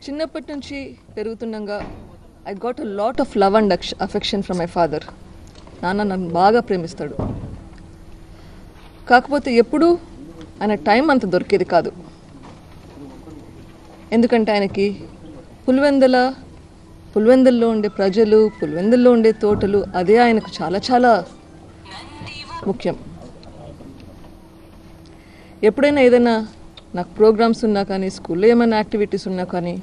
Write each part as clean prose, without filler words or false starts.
చిన్నప్పటి నుంచి పెరుగుతుండగా I got a lot of love and affection from my father. నాన్న నన్ను బాగా ప్రేమిస్తాడు. కాకపోతే ఎప్పుడూ ఆయన టైం అంత దొరికేది కాదు. ఎందుకంటే ఆయనకి పులివెందుల్లో ఉండే ప్రజలు, పులివెందుల్లో ఉండే తోటలు అదే ఆయనకు చాలా చాలా ముఖ్యం. ఎప్పుడైనా ఏదైనా నాకు ప్రోగ్రామ్స్ ఉన్నా కానీ, స్కూల్లో ఏమైనా యాక్టివిటీస్ ఉన్నా కానీ,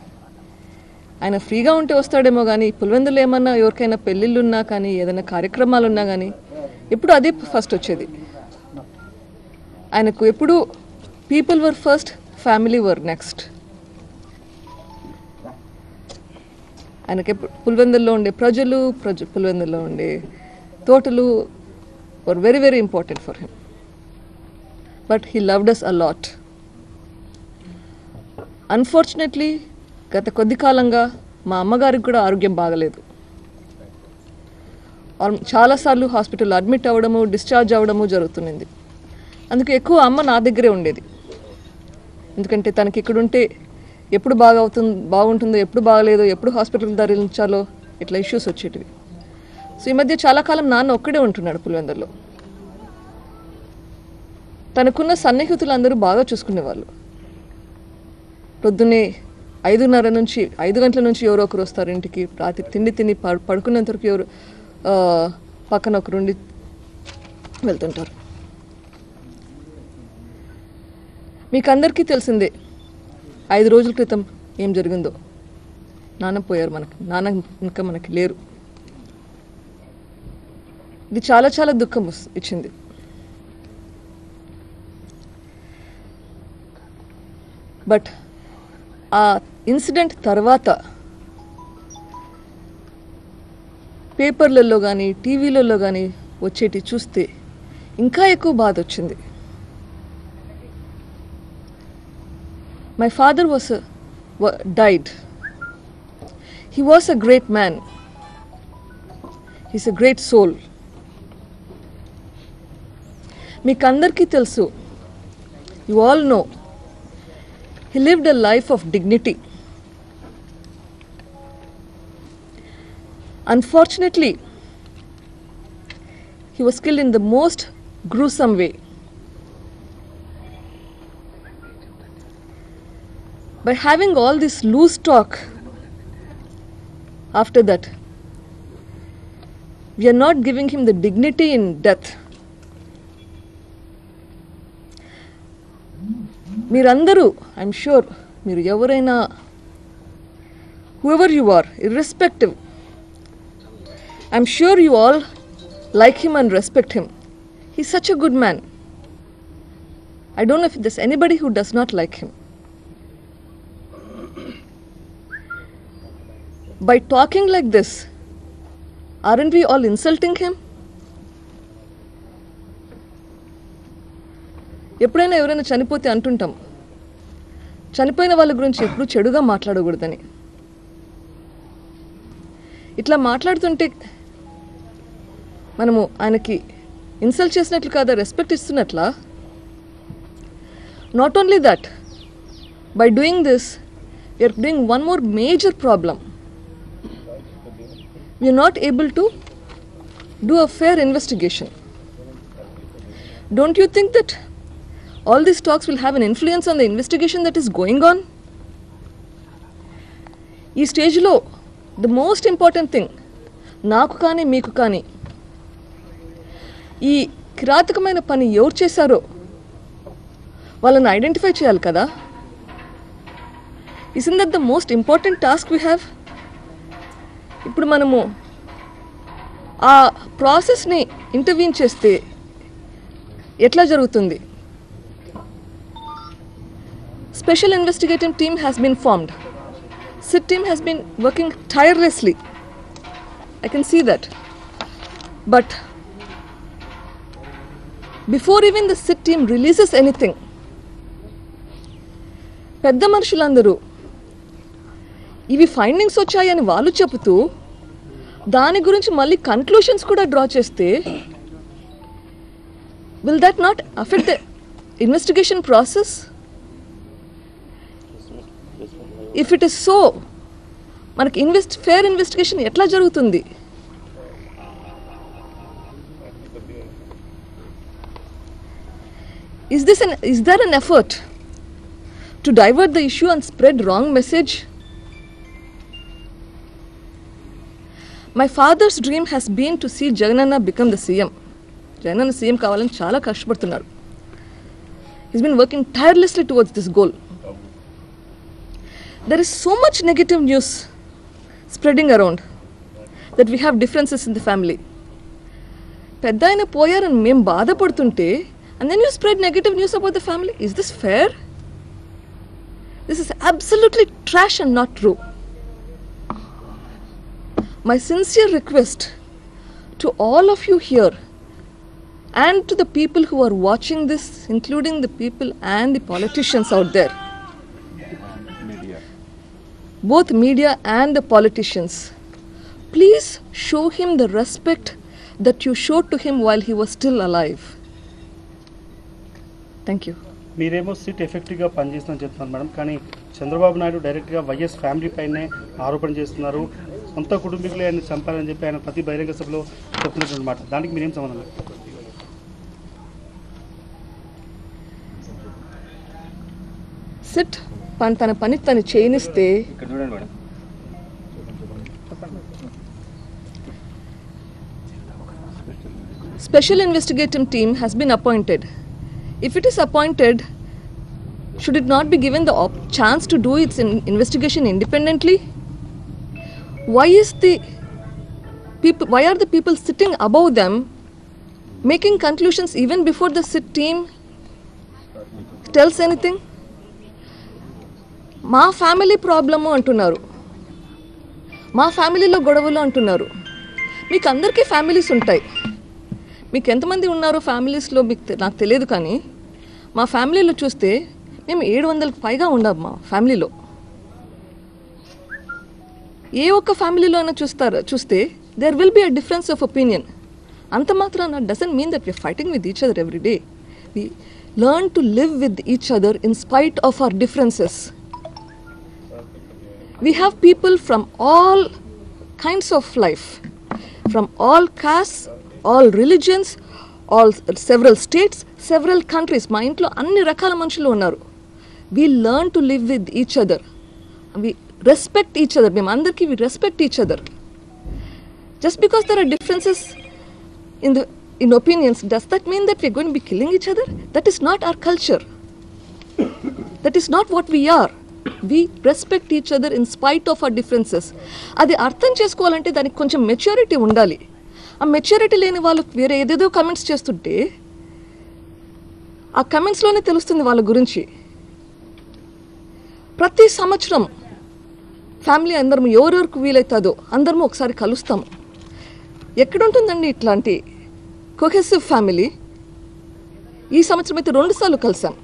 ఆయన ఫ్రీగా ఉంటే వస్తాడేమో కానీ, పులివెందులో ఏమన్నా ఎవరికైనా పెళ్ళిళ్ళు ఉన్నా కానీ, ఏదైనా కార్యక్రమాలు ఉన్నా కానీ ఎప్పుడు అదే ఫస్ట్ వచ్చేది. ఆయనకు ఎప్పుడు people were first, family were next. ఆయనకి పులివెందుల్లో ఉండే పులివెందుల్లో ఉండే తోటలు were very very important for him. But he loved us a lot. Unfortunately గత కొద్ది కాలంగా మా అమ్మగారికి కూడా ఆరోగ్యం బాగలేదు. చాలాసార్లు హాస్పిటల్లో అడ్మిట్ అవ్వడము, డిశ్చార్జ్ అవ్వడము జరుగుతుంది. అందుకే ఎక్కువ అమ్మ నా దగ్గరే ఉండేది. ఎందుకంటే తనకి ఇక్కడుంటే ఎప్పుడు బాగుంటుందో, ఎప్పుడు బాగలేదో, ఎప్పుడు హాస్పిటల్కి తరలించాలో ఇట్లా ఇష్యూస్ వచ్చేటివి. సో ఈ మధ్య చాలా కాలం నాన్న ఒక్కడే ఉంటున్నాడు పులివెందుల్లో. తనకున్న సన్నిహితులు అందరూ బాగా చూసుకునేవాళ్ళు. పొద్దున్నే 5 గంటల నుంచి ఎవరో ఒకరు వస్తారు ఇంటికి. రాత్రి తిని పడుకునేంతవరకు ఎవరు పక్కన ఒకరుండి వెళ్తుంటారు. మీకు అందరికీ తెలిసిందే 5 రోజుల క్రితం ఏం జరిగిందో. నాన్న పోయారు. నాన్న ఇంకా మనకి లేరు. ఇది చాలా చాలా దుఃఖం ఇచ్చింది. బట్ ఆ ఇన్సిడెంట్ తర్వాత పేపర్లలో కానీ, టీవీలలో కానీ వచ్చేటి చూస్తే ఇంకా ఎక్కువ బాధ వచ్చింది. My father died. He was a great man. He's a great soul. మీకు అందరికీ తెలుసు, you all know, he lived a life of dignity. Unfortunately, he was killed in the most gruesome way. By having all this loose talk after that, we are not giving him the dignity in death. మీరందరూ, I'm sure, మీరు ఎవరైనా, whoever you are, irrespective, I'm sure you all like him and respect him. He's such a good man. I don't know if there's anybody who does not like him. By talking like this, aren't we all insulting him? ఎప్పుడైనా ఎవరైనా చనిపోతే అంటుంటాం, చనిపోయిన వాళ్ళ గురించి ఎప్పుడు చెడుగా మాట్లాడకూడదని. ఇట్లా మాట్లాడుతుంటే మనము ఆయనకి ఇన్సల్ట్ చేసినట్లు కాదా, రెస్పెక్ట్ ఇస్తున్నట్లా? Not only that, by doing this we are doing one more major problem. We are not able to do a fair investigation. Don't you think that all these talks will have an influence on the investigation that is going on? ఈ స్టేజ్లో the most important thing, నాకు కానీ మీకు కానీ, ఈ కిరాతకమైన పని ఎవరు చేశారో వాళ్ళని ఐడెంటిఫై చేయాలి కదా. Isn't that the most important task we have? ఇప్పుడు మనము ఆ ప్రాసెస్ని ఇంటర్వ్యూన్ చేస్తే ఎట్లా జరుగుతుంది? Special investigative team has been formed. SIT team has been working tirelessly. I can see that. But before even the sit team releases anything, పెద్ద మనుషులందరూ ఇవి ఫైండింగ్స్ వచ్చాయని వాళ్ళు చెబుతూ దాని గురించి మళ్ళీ కన్క్లూషన్స్ కూడా డ్రా చేస్తే, will that not affect the investigation process? If it is so, మనకి ఫేర్ ఇన్వెస్టిగేషన్ ఎట్లా జరుగుతుంది? Is there an effort to divert the issue and spread wrong message? My father's dream has been to see Jagananna become the CM. Jagananna CM kavalani chaala kashtapadtunnaru. He's been working tirelessly towards this goal. There is so much negative news spreading around that we have differences in the family. Peddayina poyarani mem baadhapadtunte, and then you spread negative news about the family. Is this fair? This is absolutely trash and not true. My sincere request to all of you here and to the people who are watching this, including the people and the politicians out there, both media and the politicians, please show him the respect that you showed to him while he was still alive. Thank you. మీరేమో SIT ఎఫెక్టివ్గా పనిచేస్తుందని చెప్తున్నారు madam, కానీ చంద్రబాబు నాయుడు డైరెక్ట్గా YS family పైనే ఆరోపణ చేస్తున్నారు. సొంత కుటుంబీకులే ఆయన చంపారని చెప్పి ఆయన ప్రతి బహిరంగ సభలో చెప్తున్నటువంటి మాట. దానికి మీరేం సంబంధం? సిట్ తన పని తను చేయనిస్తే special investigative team has been appointed. If it is appointed, should it not be given the chance to do its investigation independently? Why are the people sitting above them making conclusions even before the SIT team tells anything? మా family problem అంటున్నారు, మా ఫ్యామిలీలో గొడవలు అంటున్నారు. మీకు అందరికీ families ఉంటాయి. మీకు ఎంతమంది ఉన్నారో ఫ్యామిలీస్లో నాకు తెలియదు, కానీ మా ఫ్యామిలీలో చూస్తే మేము 700కు పైగా ఉన్నాం మా ఫ్యామిలీలో. ఏ ఒక్క ఫ్యామిలీలో అయినా చూస్తే there will be a difference of opinion. అంత మాత్రాన doesn't mean that we're fighting with each other every day. We learn to live with each other in spite of our differences. We have people from all kinds of life, from all castes, all religions, several states, several countries. మా ఇంట్లో అన్ని రకాల మనుషులు ఉన్నారు. We learn to live with each other. We respect each other. మేము అందరికీ we respect each other. Just because there are differences in opinions, does that mean that we are going to be killing each other? That is not our culture. That is not what we are. We respect each other in spite of our differences. అది అర్థం చేసుకోవాలంటే దానికి కొంచెం maturity ఉండాలి. ఆ maturity లేని వాళ్ళు వేరే ఏదేదో కమెంట్స్ చేస్తుంటే ఆ కమెంట్స్లోనే తెలుస్తుంది వాళ్ళ గురించి. ప్రతి సంవత్సరం ఫ్యామిలీ అందరం ఎవరెవరికి వీలవుతుందో అందరము ఒకసారి కలుస్తాము. ఎక్కడుంటుందండి ఇట్లాంటి కొహెసివ్ ఫ్యామిలీ? ఈ సంవత్సరం అయితే 2 సార్లు కలిసాం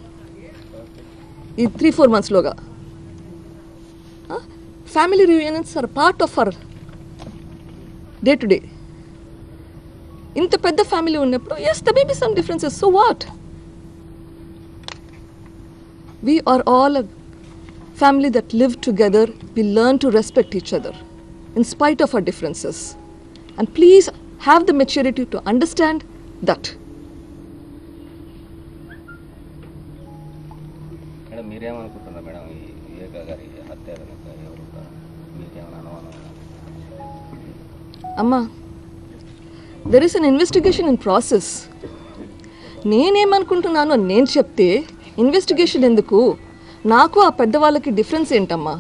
ఈ 3-4 మంత్స్లోగా. Family reunions are part of our day to day. ఇంత పెద్ద ఫ్యామిలీ ఉన్నప్పుడు yes, there may be some differences. So what? We are all a family that live together. We learn to respect each other in spite of our differences. And please have the maturity to understand that. Madam మీరేమనుకుంటున్నారు madam ఈ వివేకా గారి హత్య ఎవరు మీకేమైనా అనుమానం? అమ్మా, there is an investigation in process. నేనేమనుకుంటున్నాను అని నేను చెప్తే ఇన్వెస్టిగేషన్ ఎందుకు? నాకు ఆ పెద్దవాళ్ళకి డిఫరెన్స్ ఏంటమ్మా?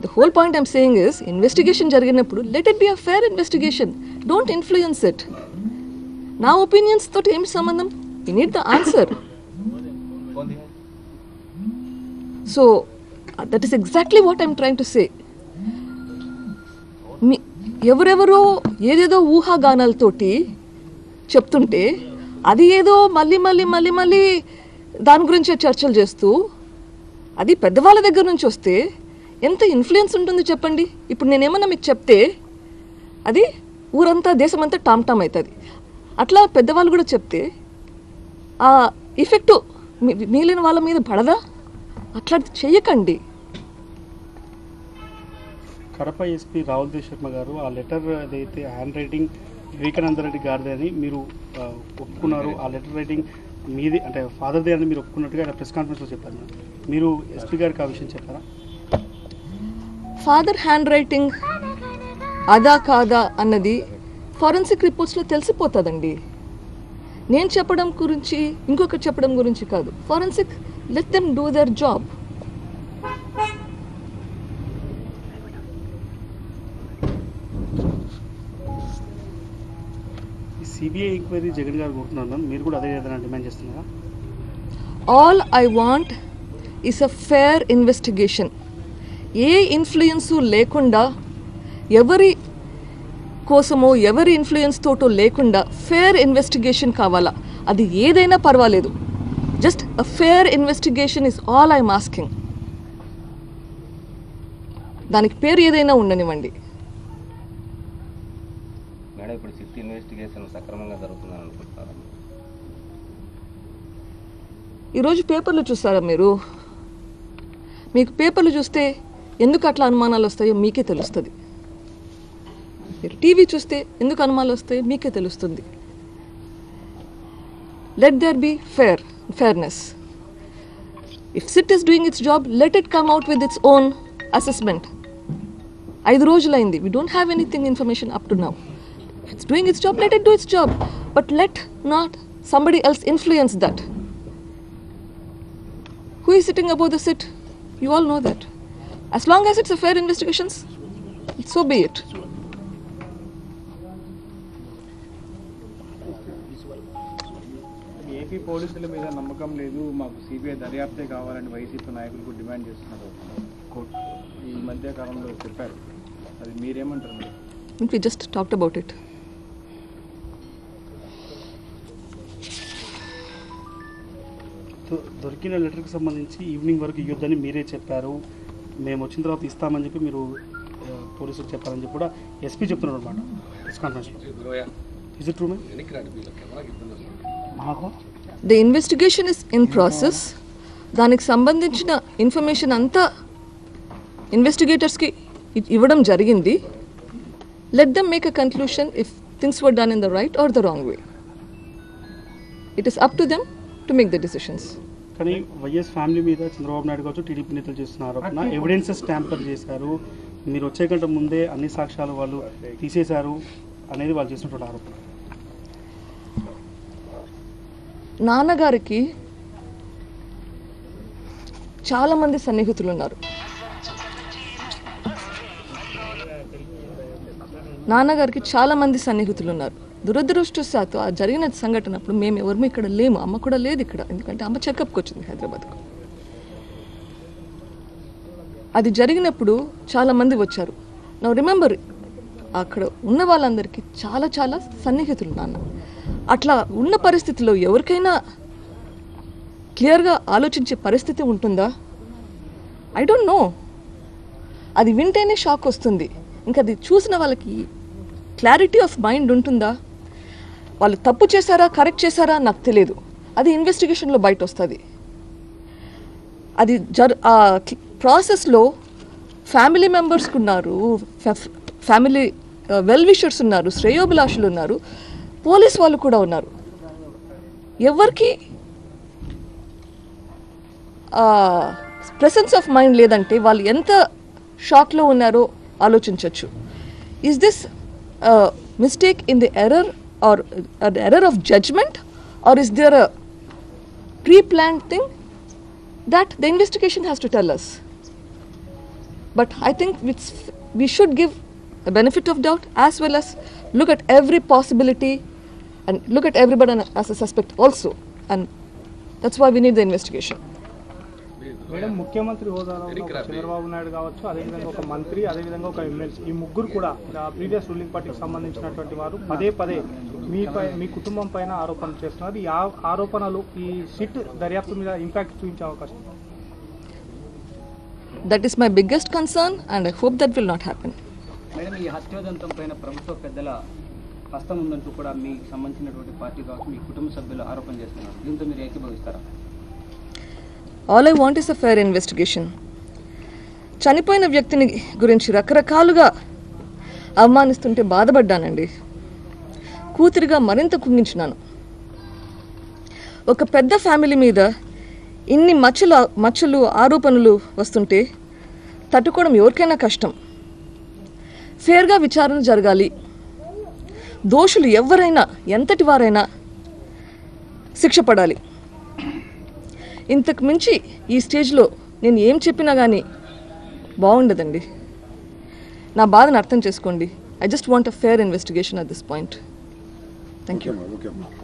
The whole point I'm saying is investigation జరిగినప్పుడు let it be a fair investigation. Don't influence it. నా ఒపీనియన్స్ తోటి ఏమి సంబంధం? You need the answer. So that is exactly what I'm trying to say. ఎవరెవరో ఏదేదో ఊహాగానాలతోటి చెప్తుంటే అది ఏదో మళ్ళీ మళ్ళీ మళ్ళీ మళ్ళీ దాని గురించే చర్చలు చేస్తూ అది పెద్దవాళ్ళ దగ్గర నుంచి వస్తే ఎంత ఇన్ఫ్లుయెన్స్ ఉంటుంది చెప్పండి. ఇప్పుడు నేనేమన్నా మీకు చెప్తే అది ఊరంతా దేశమంతా టామ్ టామ్ అవుతుంది. అట్లా పెద్దవాళ్ళు కూడా చెప్తే ఆ ఎఫెక్టు మిగిలిన వాళ్ళ మీద పడదా? అట్లా చెయ్యకండి. కడప ఎస్పీ రాహుల్ దేవ్ శర్మ గారు ఆ లెటర్ ఏదైతే హ్యాండ్ రైటింగ్ వివేకానంద రెడ్డి గారిదే అని మీరు ఒప్పుకున్నారు. ఆ లెటర్ రైటింగ్ మీది అంటే ఫాదర్దే అని మీరు ఒప్పుకున్నట్టుగా ఆయన ప్రెస్ కాన్ఫరెన్స్లో చెప్పారు. మీరు ఎస్పీ గారికి ఆ విషయం చెప్పారా? ఫాదర్ హ్యాండ్ రైటింగ్ అదా కాదా అన్నది ఫారెన్సిక్ రిపోర్ట్స్లో తెలిసిపోతుందండి. నేను చెప్పడం గురించి ఇంకొకటి చెప్పడం గురించి కాదు. Forensic let them do there job. CBI enquiry Jagan గారు కోరుతున్నారు, మీరు కూడా అదే ఏదైనా డిమాండ్ చేస్తున్నారా? All I want is a fair investigation. A influence లేకుండా, ఎవరి కోసమో ఎవరి ఇన్ఫ్లుయెన్స్ తోటో లేకుండా ఫేర్ ఇన్వెస్టిగేషన్ కావాలా. అది ఏదైనా పర్వాలేదు. Just a fair investigation is all I'm asking. దానికి పేరు ఏదైనా ఉండనివ్వండి. మేడం, ఇప్పుడు సిట్ ఇన్వెస్టిగేషన్ సక్రమంగా జరుగుతుందని అనుకుంటున్నారా? ఈరోజు పేపర్లు చూస్తారా మీరు? మీకు పేపర్లు చూస్తే ఎందుకు అట్లా అనుమానాలు వస్తాయో మీకే తెలుస్తుంది. మీరు టీవీ చూస్తే ఎందుకు అనుమానాలు వస్తాయో మీకే తెలుస్తుంది. Let there be fairness. If SIT is doing its job, let it come out with its own assessment. 5 రోజులైంది. We don't have anything information up to now. If it's doing its job, let it do its job. But let not somebody else influence that. Who is sitting above the SIT? You all know that. As long as it's a fair investigation, so be it. AP పోలీసుల మీద నమ్మకం లేదు, మాకు CBI దర్యాప్తే కావాలని YCP నాయకులకు demand చేస్తున్నారు court ఈ మధ్య కాలంలో చెప్పారు. అది మీరేమంటారు? We just talked about it. దొరికిన లెటర్కి సంబంధించి ఈవినింగ్ వరకు ఇవ్వద్దని మీరే చెప్పారు. మేము వచ్చిన తర్వాత ఇస్తామని చెప్పి మీరు పోలీసులకు చెప్పారని చెప్పి కూడా ఎస్పీ చెప్తున్నారు అనమాట ప్రెస్ కాన్ఫరెన్స్లో. Is it true ma'am? The investigation is in process. దానికి సంబంధించిన ఇన్ఫర్మేషన్ అంతా ఇన్వెస్టిగేటర్స్కి ఇవ్వడం జరిగింది. Let them make a conclusion if things were done in the right are the wrong way. It is up to them to make the decisions. కానీ YS family మీద చంద్రబాబు నాయుడు కావచ్చు, TDP నేతలు చేస్తున్నారు ఎవిడెన్సెస్ ట్యాంపర్ చేశారు, మీరు వచ్చే కంటే ముందే అన్ని సాక్ష్యాలు వాళ్ళు తీసేశారు అనేది వాళ్ళు చేసినటువంటి ఆరోపణ. నాన్నగారికి చాలామంది సన్నిహితులు ఉన్నారు. దురదృష్టవశాత్తు ఆ జరిగిన సంఘటన అప్పుడు మేము ఎవరు ఇక్కడ లేము. అమ్మ కూడా లేదు ఇక్కడ, ఎందుకంటే అమ్మ చెకప్కి వచ్చింది హైదరాబాద్కు. అది జరిగినప్పుడు చాలామంది వచ్చారు. నా రిమెంబర్ అక్కడ ఉన్న వాళ్ళందరికీ చాలా చాలా సన్నిహితులు నాన్న. అట్లా ఉన్న పరిస్థితిలో ఎవరికైనా క్లియర్గా ఆలోచించే పరిస్థితి ఉంటుందా? I don't know. అది వింటేనే షాక్ వస్తుంది. ఇంకా అది చూసిన వాళ్ళకి క్లారిటీ ఆఫ్ మైండ్ ఉంటుందా? వాళ్ళు తప్పు చేశారా, కరెక్ట్ చేశారా నాకు తెలియదు. అది ఇన్వెస్టిగేషన్లో బయట వస్తుంది. అది ఆ ప్రాసెస్లో ఫ్యామిలీ మెంబర్స్కి ఉన్నారు, ఫ్యామిలీ వెల్ విషర్స్ ఉన్నారు, శ్రేయోభిలాషులు ఉన్నారు, పోలీస్ వాళ్ళు కూడా ఉన్నారు. ఎవరికి ప్రెసెన్స్ ఆఫ్ మైండ్ లేదంటే వాళ్ళు ఎంత షాక్లో ఉన్నారో ఆలోచించవచ్చు. Is this mistake in the error or error of judgment or is there a pre planned thing? That the investigation has to tell us. But I think we should give a benefit of doubt as well as look at every possibility and look at everybody as a suspect also, and that's why we need the investigation. Madam, ముఖ్యమంత్రి హోదాలో చంద్రబాబు నాయుడు కావచ్చు, అదేవిధంగా ఒక మంత్రి, అదేవిధంగా ఒక MLC, ఈ ముగ్గురు కూడా ప్రీవియస్ రూలింగ్ పార్టీకి సంబంధించినటువంటి వారు పదే మీ కుటుంబం పైన ఆరోపణలు చేస్తున్నారు. ఈ ఆరోపణలు ఈ సిట్ దర్యాప్తు మీద ఇంపాక్ట్ చూపించే అవకాశం? That is my biggest concern and I hope that will not happen. Madam, ఈ హత్యోదంతం పైన ప్రభుత్వ పెద్దల హస్తం ఉందంటూ కూడా మీకు సంబంధించినటువంటి పార్టీ కావచ్చు, మీ కుటుంబ సభ్యులు ఆరోపణ చేస్తున్నారు. దీంతో మీరు ఏకీభవిస్తారా? All I want is a fair investigation. చనిపోయిన వ్యక్తిని గురించి రకరకాలుగా అవమానిస్తుంటే బాధపడ్డానండి. కూతురిగా మరింత కుంగించినాను. ఒక పెద్ద ఫ్యామిలీ మీద ఇన్ని మచ్చలు ఆరోపణలు వస్తుంటే తట్టుకోవడం ఎవరికైనా కష్టం. ఫేర్గా విచారణ జరగాలి. దోషులు ఎవరైనా ఎంతటి వారైనా శిక్ష పడాలి. ఇంతకు మించి ఈ స్టేజ్లో నేను ఏం చెప్పినా కానీ బాగుండదండి. నా బాధను అర్థం చేసుకోండి. I just want a fair investigation at this point. Thank you. Okay,